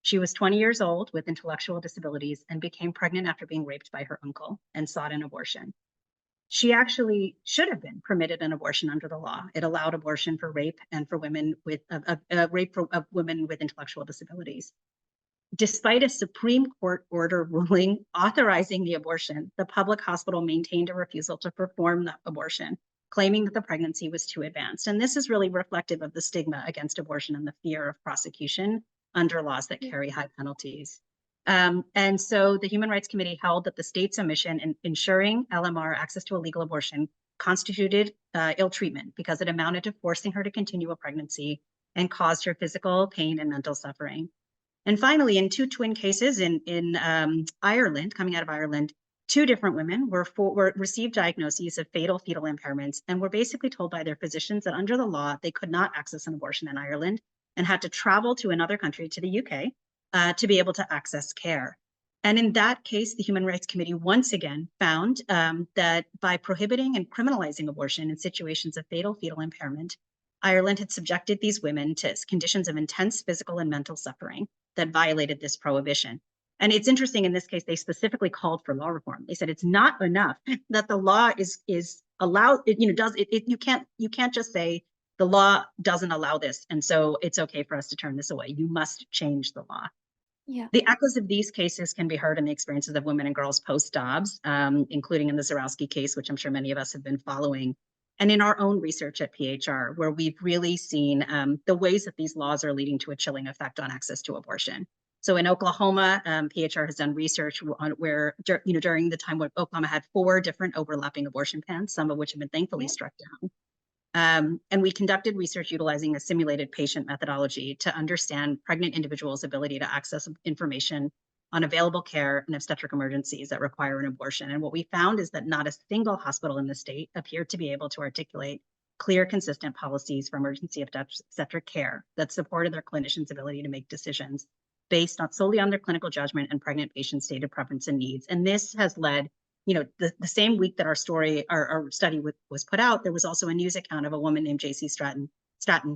She was 20 years old with intellectual disabilities and became pregnant after being raped by her uncle and sought an abortion. She actually should have been permitted an abortion under the law. It allowed abortion for rape and for women with rape of women with intellectual disabilities. Despite a Supreme Court order ruling authorizing the abortion, the public hospital maintained a refusal to perform the abortion, claiming that the pregnancy was too advanced. And this is really reflective of the stigma against abortion and the fear of prosecution under laws that carry high penalties. And so the Human Rights Committee held that the state's omission in ensuring LMR access to a legal abortion constituted ill treatment because it amounted to forcing her to continue a pregnancy and caused her physical pain and mental suffering. And finally, in 2 twin cases in Ireland, coming out of Ireland, 2 different women received diagnoses of fatal fetal impairments and were basically told by their physicians that under the law, they could not access an abortion in Ireland and had to travel to another country, to the UK, to be able to access care. And in that case, the Human Rights Committee once again found that by prohibiting and criminalizing abortion in situations of fatal fetal impairment, Ireland had subjected these women to conditions of intense physical and mental suffering that violated this prohibition. And it's interesting, in this case, they specifically called for law reform. They said it's not enough that the law is allowed, you can't just say the law doesn't allow this, and so it's okay for us to turn this away. You must change the law. Yeah. The echoes of these cases can be heard in the experiences of women and girls post-Dobbs, including in the Zarowski case, which I'm sure many of us have been following, and in our own research at PHR, where we've really seen the ways that these laws are leading to a chilling effect on access to abortion. So in Oklahoma, PHR has done research on where, during the time when Oklahoma had 4 different overlapping abortion bans, some of which have been thankfully struck down. And we conducted research utilizing a simulated patient methodology to understand pregnant individuals' ability to access information on available care and obstetric emergencies that require an abortion. And what we found is that not a single hospital in the state appeared to be able to articulate clear, consistent policies for emergency obstetric care that supported their clinicians' ability to make decisions based solely on their clinical judgment and pregnant patients' stated preference and needs. And this has led, the same week that our study was put out, there was also a news account of a woman named J.C. Stratton,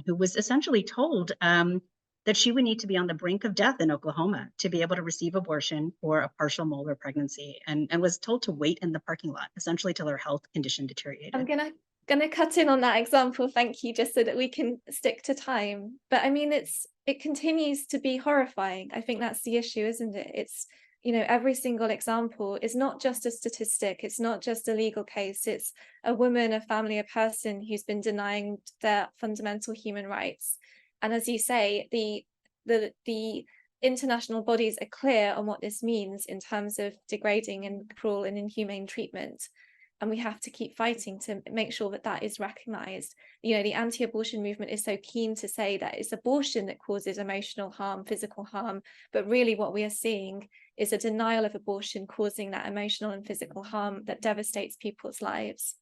who was essentially told that she would need to be on the brink of death in Oklahoma to be able to receive abortion for a partial molar pregnancy, and was told to wait in the parking lot, essentially till her health condition deteriorated. I'm gonna cut in on that example, thank you, just so that we can stick to time. But I mean, it's it continues to be horrifying. I think that's the issue, isn't it? It's, you know, every single example is not just a statistic. It's not just a legal case. It's a woman, a family, a person who's been denying their fundamental human rights. And as you say, the international bodies are clear on what this means in terms of degrading and cruel and inhumane treatment. And we have to keep fighting to make sure that that is recognized. You know, the anti-abortion movement is so keen to say that it's abortion that causes emotional harm, physical harm, but really what we are seeing is a denial of abortion causing that emotional and physical harm that devastates people's lives.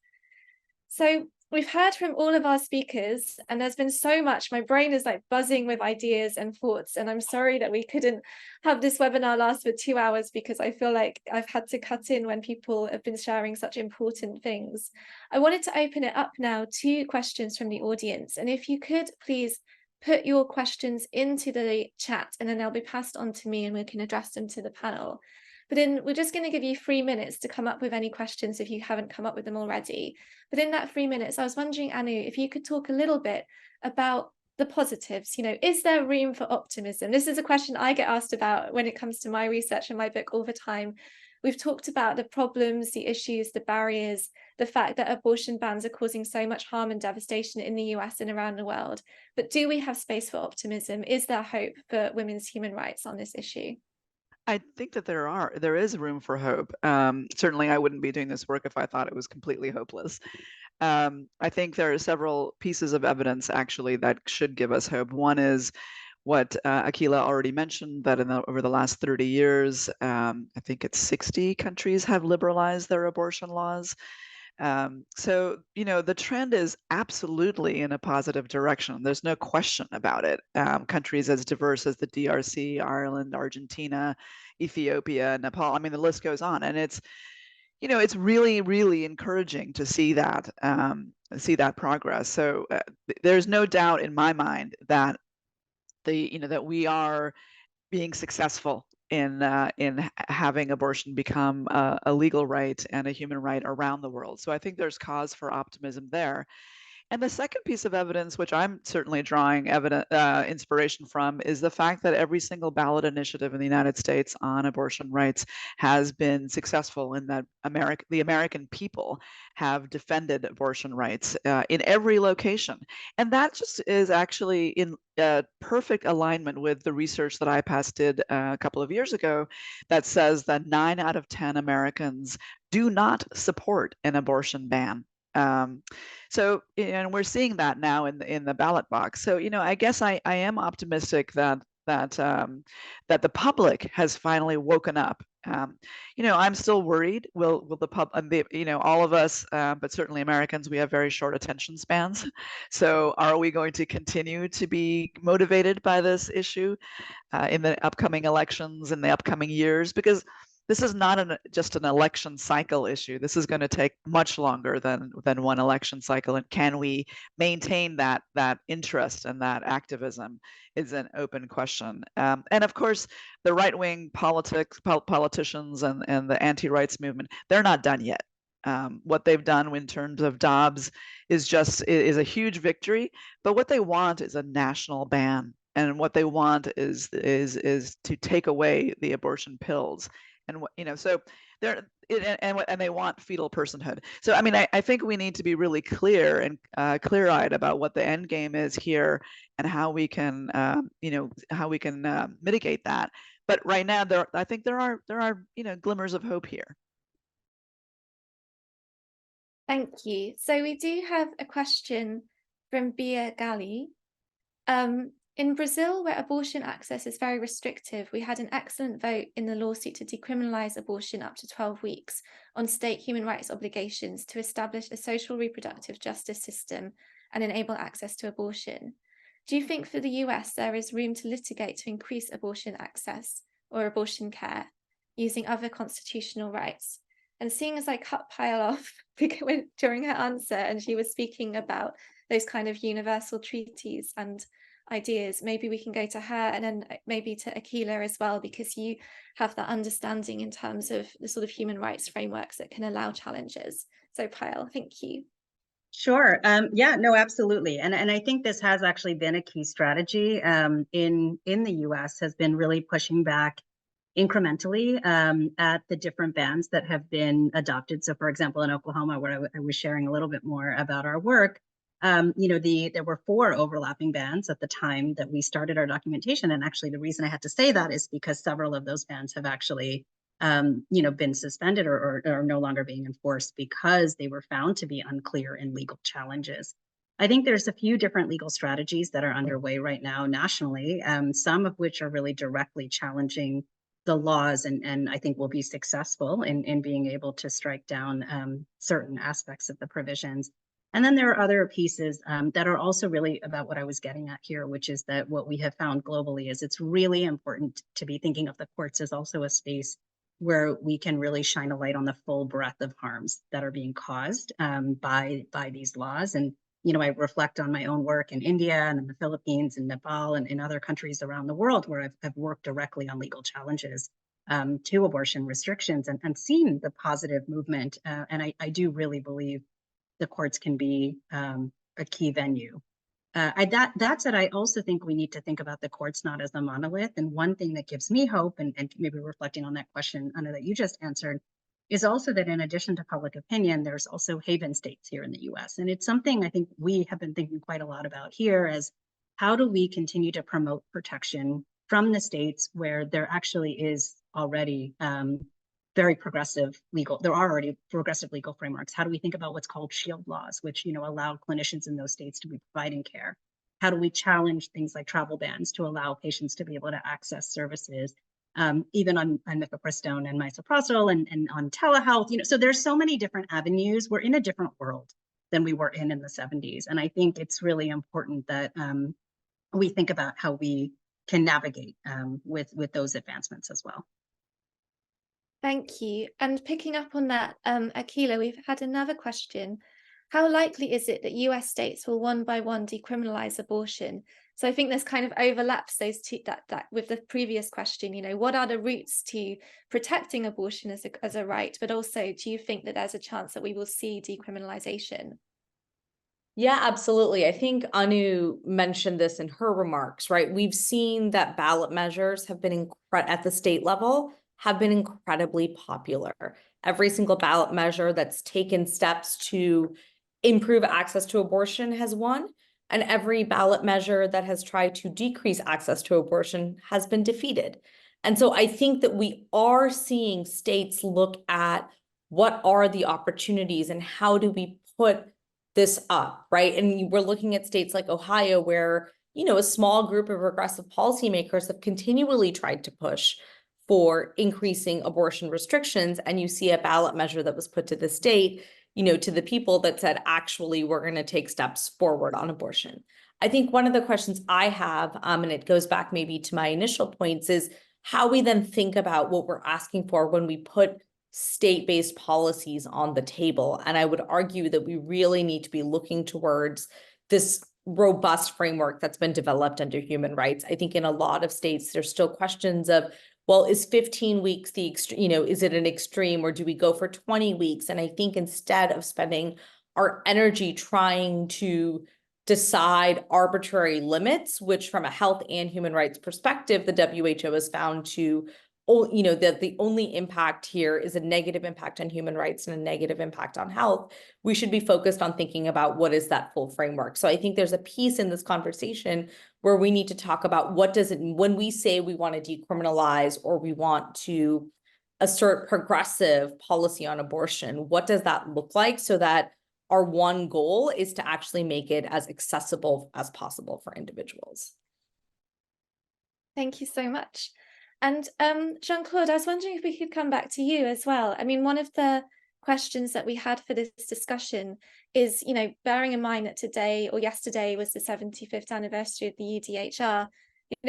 So we've heard from all of our speakers, and there's been so much. My brain is like buzzing with ideas and thoughts, and I'm sorry that we couldn't have this webinar last for 2 hours because I feel like I've had to cut in when people have been sharing such important things. I wanted to open it up now to questions from the audience, and if you could please put your questions into the chat, and then they'll be passed on to me and we can address them to the panel. But then we're just going to give you 3 minutes to come up with any questions if you haven't come up with them already. But in that 3 minutes, I was wondering, Anu, if you could talk a little bit about the positives. You know, is there room for optimism? This is a question I get asked about when it comes to my research and my book all the time. We've talked about the problems, the issues, the barriers, the fact that abortion bans are causing so much harm and devastation in the US and around the world. But do we have space for optimism? Is there hope for women's human rights on this issue? I think that there is room for hope. Certainly, I wouldn't be doing this work if I thought it was completely hopeless. I think there are several pieces of evidence actually that should give us hope. One is what Akila already mentioned, that over the last 30 years, I think it's 60 countries have liberalized their abortion laws. So, you know, the trend is absolutely in a positive direction. There's no question about it. Countries as diverse as the DRC, Ireland, Argentina, Ethiopia, Nepal, I mean, the list goes on. And it's, you know, it's really, really encouraging to see that progress. So there's no doubt in my mind that that we are being successful in having abortion become a legal right and a human right around the world. So I think there's cause for optimism there. And the second piece of evidence, which I'm certainly drawing inspiration from, is the fact that every single ballot initiative in the United States on abortion rights has been successful in that the American people have defended abortion rights in every location. And that just is actually in perfect alignment with the research that Ipas did a couple of years ago that says that 9 out of 10 Americans do not support an abortion ban. So, and we're seeing that now in the ballot box. So, you know, I guess I am optimistic that the public has finally woken up. You know, I'm still worried. Will the you know, all of us, but certainly Americans, we have very short attention spans. So, are we going to continue to be motivated by this issue in the upcoming elections in the upcoming years? Because this is not just an election cycle issue. This is going to take much longer than one election cycle. And can we maintain that interest and that activism is an open question. And of course, the right-wing politicians and the anti-rights movement, they're not done yet. What they've done in terms of Dobbs is a huge victory. But what they want is a national ban. And what they want is to take away the abortion pills. And you know, so they're and they want fetal personhood. So I mean, I think we need to be really clear and clear-eyed about what the end game is here and how we can mitigate that. But right now, I think there are glimmers of hope here. Thank you. So we do have a question from Bia Gali. In Brazil, where abortion access is very restrictive, we had an excellent vote in the lawsuit to decriminalize abortion up to 12 weeks on state human rights obligations to establish a social reproductive justice system and enable access to abortion. Do you think for the US there is room to litigate to increase abortion access or abortion care using other constitutional rights? And seeing as I cut Payal off during her answer and she was speaking about those kind of universal treaties and ideas, maybe we can go to her and then maybe to Akila as well, because you have that understanding in terms of the sort of human rights frameworks that can allow challenges. So Payal, thank you. Sure. Yeah, no, absolutely. And I think this has actually been a key strategy in the US, has been really pushing back incrementally at the different bans that have been adopted. So for example, in Oklahoma, where I was sharing a little bit more about our work, there were 4 overlapping bans at the time that we started our documentation. And actually the reason I had to say that is because several of those bans have actually been suspended or are no longer being enforced because they were found to be unclear in legal challenges. I think there's a few different legal strategies that are underway right now nationally, some of which are really directly challenging the laws and I think will be successful in being able to strike down certain aspects of the provisions. And then there are other pieces that are also really about what I was getting at here, which is that what we have found globally is it's really important to be thinking of the courts as also a space where we can really shine a light on the full breadth of harms that are being caused by these laws. And I reflect on my own work in India and in the Philippines and Nepal and in other countries around the world where I've worked directly on legal challenges to abortion restrictions and seen the positive movement. And I do really believe the courts can be a key venue. That said, I also think we need to think about the courts not as a monolith. And one thing that gives me hope, and maybe reflecting on that question, Anna, that you just answered, is also that in addition to public opinion, there's also haven states here in the US. And it's something I think we have been thinking quite a lot about here as how do we continue to promote protection from the states where there actually is already very progressive legal, there are already progressive legal frameworks. How do we think about what's called shield laws, which allow clinicians in those states to be providing care? How do we challenge things like travel bans to allow patients to be able to access services, even on mifepristone and misoprostol and on telehealth? So there's so many different avenues. We're in a different world than we were in the 70s. And I think it's really important that we think about how we can navigate with those advancements as well. Thank you. And picking up on that, Akila, we've had another question. How likely is it that US states will one by one decriminalize abortion? So I think this kind of overlaps those two that with the previous question, what are the routes to protecting abortion as a right, but also do you think that there's a chance that we will see decriminalization? Yeah, absolutely. I think Anu mentioned this in her remarks, right? We've seen that ballot measures have been at the state level have been incredibly popular. Every single ballot measure that's taken steps to improve access to abortion has won, and every ballot measure that has tried to decrease access to abortion has been defeated. And so I think that we are seeing states look at what are the opportunities and how do we put this up, right? And we're looking at states like Ohio, where, a small group of regressive policymakers have continually tried to push for increasing abortion restrictions. And you see a ballot measure that was put to the state, to the people that said, actually, we're going to take steps forward on abortion. I think one of the questions I have, and it goes back maybe to my initial points, is how we then think about what we're asking for when we put state-based policies on the table. And I would argue that we really need to be looking towards this robust framework that's been developed under human rights. I think in a lot of states, there's still questions of, well, is 15 weeks the extreme, is it an extreme, or do we go for 20 weeks? And I think instead of spending our energy trying to decide arbitrary limits, which from a health and human rights perspective, the WHO has found to, that the only impact here is a negative impact on human rights and a negative impact on health, we should be focused on thinking about what is that full framework. So I think there's a piece in this conversation where we need to talk about what does it, when we say we want to decriminalize or we want to assert progressive policy on abortion, what does that look like so that our one goal is to actually make it as accessible as possible for individuals. Thank you so much. And Jean-Claude, I was wondering if we could come back to you as well. I mean, one of the questions that we had for this discussion is, bearing in mind that today or yesterday was the 75th anniversary of the UDHR,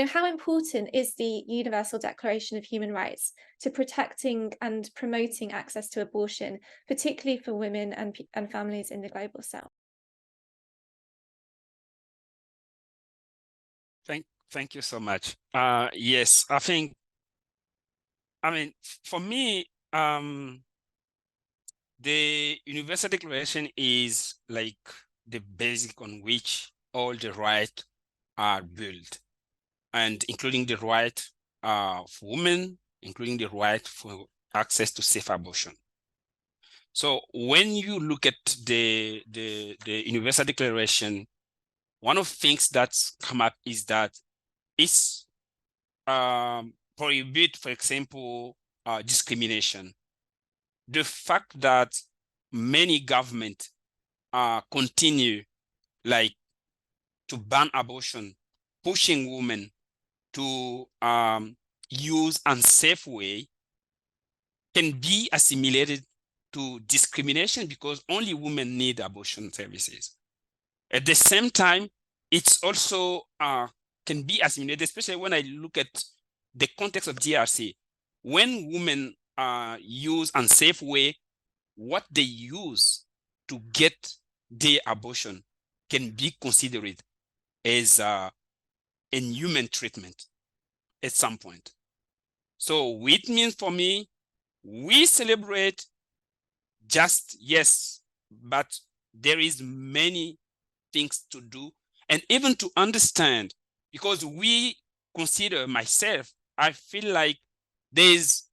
how important is the Universal Declaration of Human Rights to protecting and promoting access to abortion, particularly for women and families in the global south? Thank you so much. Yes, for me, the Universal Declaration is like the basic on which all the rights are built, and including the right for women, including the right for access to safe abortion. So when you look at the Universal Declaration, one of the things that's come up is that it's prohibit, for example, discrimination. The fact that many governments continue like to ban abortion, pushing women to use unsafe way, can be assimilated to discrimination because only women need abortion services. At the same time, it's also can be assimilated, especially when I look at the context of DRC. When women use unsafe way, what they use to get their abortion can be considered as inhuman treatment at some point. So it means for me, we celebrate just yes, but there is many things to do and even to understand, because we consider myself, I feel like there's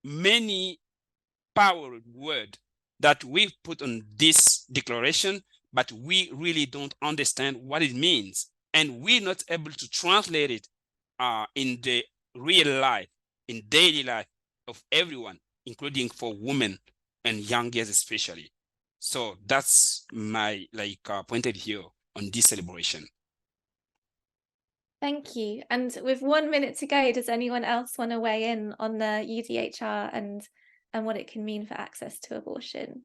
many power word that we put on this declaration, but we really don't understand what it means. And we're not able to translate it in the real life, in daily life of everyone, including for women and young girls especially. So that's my point of view on this celebration. Thank you. And with 1 minute to go, does anyone else want to weigh in on the UDHR and what it can mean for access to abortion?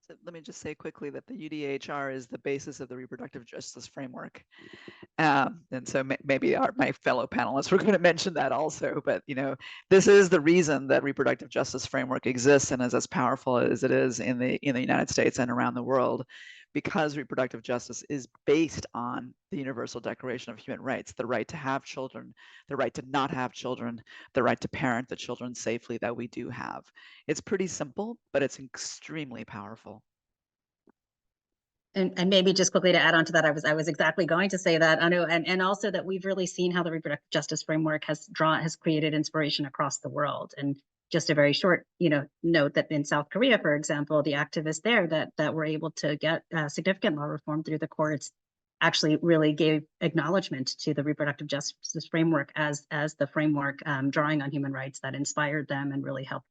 So let me just say quickly that the UDHR is the basis of the reproductive justice framework. And so maybe my fellow panelists were going to mention that also, but this is the reason that reproductive justice framework exists and is as powerful as it is in the United States and around the world, because reproductive justice is based on the Universal Declaration of Human Rights, the right to have children, the right to not have children, the right to parent the children safely that we do have. It's pretty simple, but it's extremely powerful. And maybe just quickly to add on to that, I was exactly going to say that, Anu, and also that we've really seen how the reproductive justice framework has created inspiration across the world. And just a very short, note that in South Korea, for example, the activists there that were able to get significant law reform through the courts actually really gave acknowledgement to the reproductive justice framework as the framework drawing on human rights that inspired them and really helped,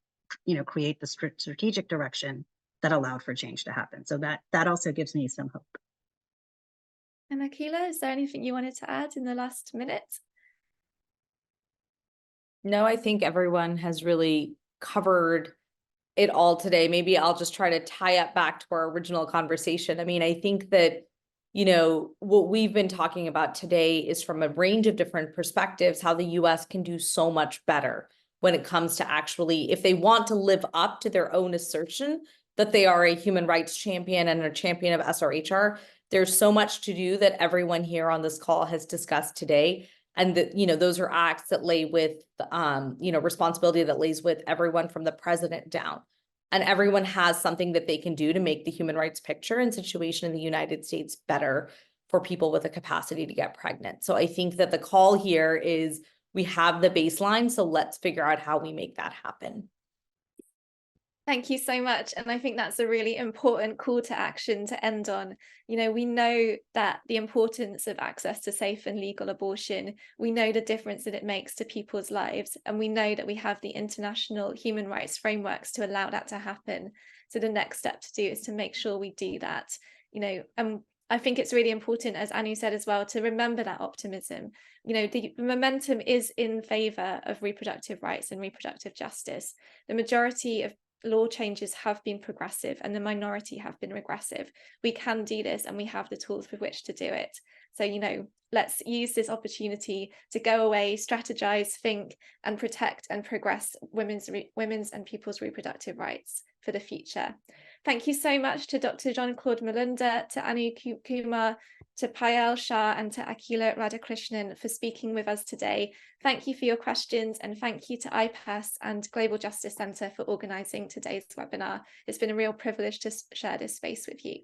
create the strategic direction that allowed for change to happen. So that also gives me some hope. And Akilah, is there anything you wanted to add in the last minute? No, I think everyone has really covered it all today. Maybe I'll just try to tie up back to our original conversation. I mean, I think that, what we've been talking about today is from a range of different perspectives, how the US can do so much better when it comes to actually, if they want to live up to their own assertion that they are a human rights champion and a champion of SRHR, there's so much to do that everyone here on this call has discussed today. And that, those are acts that lay with, responsibility that lays with everyone from the president down. And everyone has something that they can do to make the human rights picture and situation in the United States better for people with a capacity to get pregnant. So I think that the call here is we have the baseline, so let's figure out how we make that happen. Thank you so much. And I think that's a really important call to action to end on. We know that the importance of access to safe and legal abortion, we know the difference that it makes to people's lives. And we know that we have the international human rights frameworks to allow that to happen. So the next step to do is to make sure we do that, I think it's really important, as Anu said as well, to remember that optimism. The momentum is in favor of reproductive rights and reproductive justice. The majority of law changes have been progressive and the minority have been regressive. We can do this and we have the tools with which to do it. So, let's use this opportunity to go away, strategize, think, and protect and progress women's and people's reproductive rights for the future. Thank you so much to Dr. Jean-Claude Malunda, to Anu Kumar, to Payal Shah and to Akila Radhakrishnan for speaking with us today. Thank you for your questions, and thank you to Ipas and Global Justice Centre for organising today's webinar. It's been a real privilege to share this space with you.